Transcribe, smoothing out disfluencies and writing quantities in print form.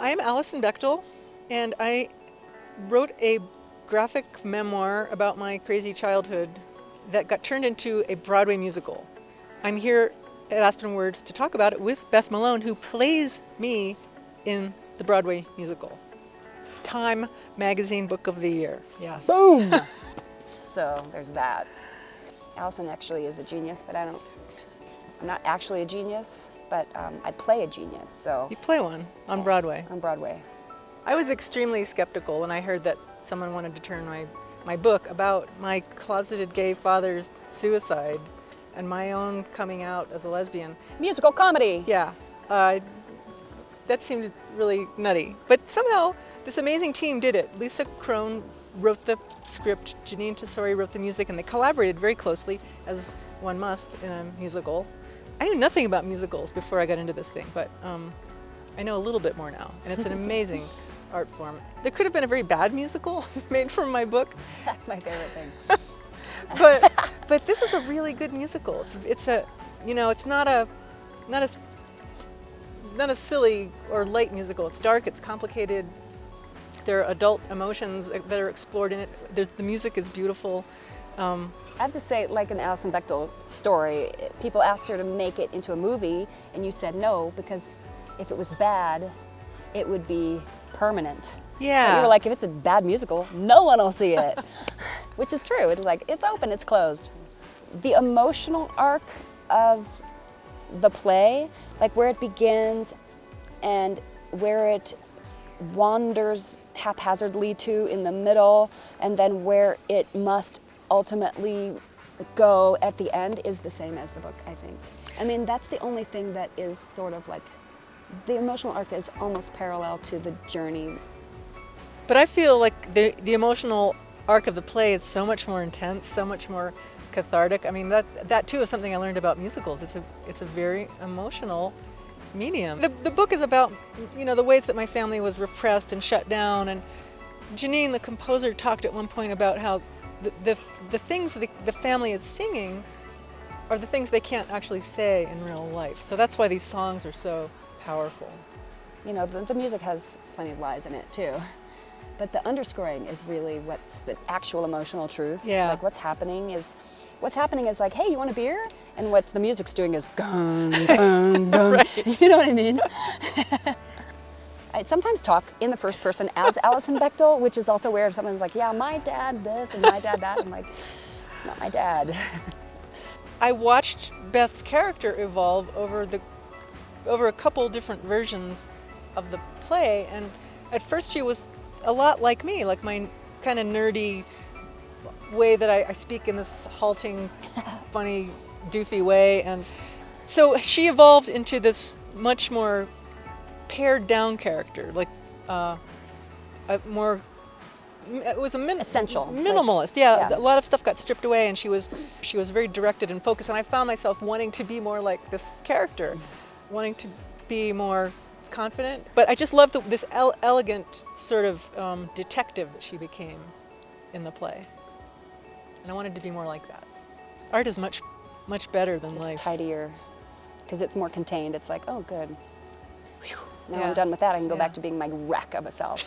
I'm Alison Bechdel, and I wrote a graphic memoir about my crazy childhood that got turned into a Broadway musical. I'm here at Aspen Words to talk about it with Beth Malone, who plays me in the Broadway musical. Time Magazine Book of the Year. Yes. Boom! So there's that. Alison actually is a genius, but I'm not actually a genius, but I play a genius, so. You play one on Broadway. On Broadway. I was extremely skeptical when I heard that someone wanted to turn my book about my closeted gay father's suicide and my own coming out as a lesbian. Musical comedy! Yeah, that seemed really nutty. But somehow, this amazing team did it. Lisa Crone wrote the script, Janine Tesori wrote the music, and they collaborated very closely, as one must in a musical. I knew nothing about musicals before I got into this thing, but I know a little bit more now, and it's an amazing art form. There could have been a very bad musical made from my book. That's my favorite thing. but this is a really good musical. It's a, it's not a silly or light musical. It's dark, it's complicated. There are adult emotions that are explored in it. The music is beautiful. I have to say, like an Alison Bechdel story, people asked her to make it into a movie, and you said no, because if it was bad, it would be permanent. Yeah. But you were like, if it's a bad musical, no one will see it. Which is true. It's like, it's open, it's closed. The emotional arc of the play, like where it begins and where it wanders haphazardly to in the middle, and then where it must ultimately go at the end, is the same as the book, I think. I mean, that's the only thing that is sort of like, the emotional arc is almost parallel to the journey. But I feel like the emotional arc of the play is so much more intense, so much more cathartic. I mean, that too is something I learned about musicals. It's a very emotional medium. The book is about, the ways that my family was repressed and shut down, and Janine, the composer, talked at one point about how the things the family is singing are the things they can't actually say in real life. So that's why these songs are so powerful. The music has plenty of lies in it too. But the underscoring is really what's the actual emotional truth. Yeah. Like what's happening is like, hey, you want a beer? And what the music's doing is gung, gung, gung. Right. You know what I mean? I sometimes talk in the first person as Alison Bechdel, which is also weird. Someone's like, yeah, my dad this and my dad that. I'm like, it's not my dad. I watched Beth's character evolve over a couple different versions of the play, and at first she was a lot like me, like my kind of nerdy way that I speak in this halting, funny, doofy way, and so she evolved into this much more pared down character, like a more, it was essential, minimalist. Yeah, a lot of stuff got stripped away, and she was very directed and focused, and I found myself wanting to be more like this character, wanting to be more confident. But I just loved this elegant sort of detective that she became in the play, and I wanted to be more like that. Art is much better than life. It's tidier because it's more contained. It's like, oh, good. Whew. Now Yeah. I'm done with that. I can go back to being my wreck of a self.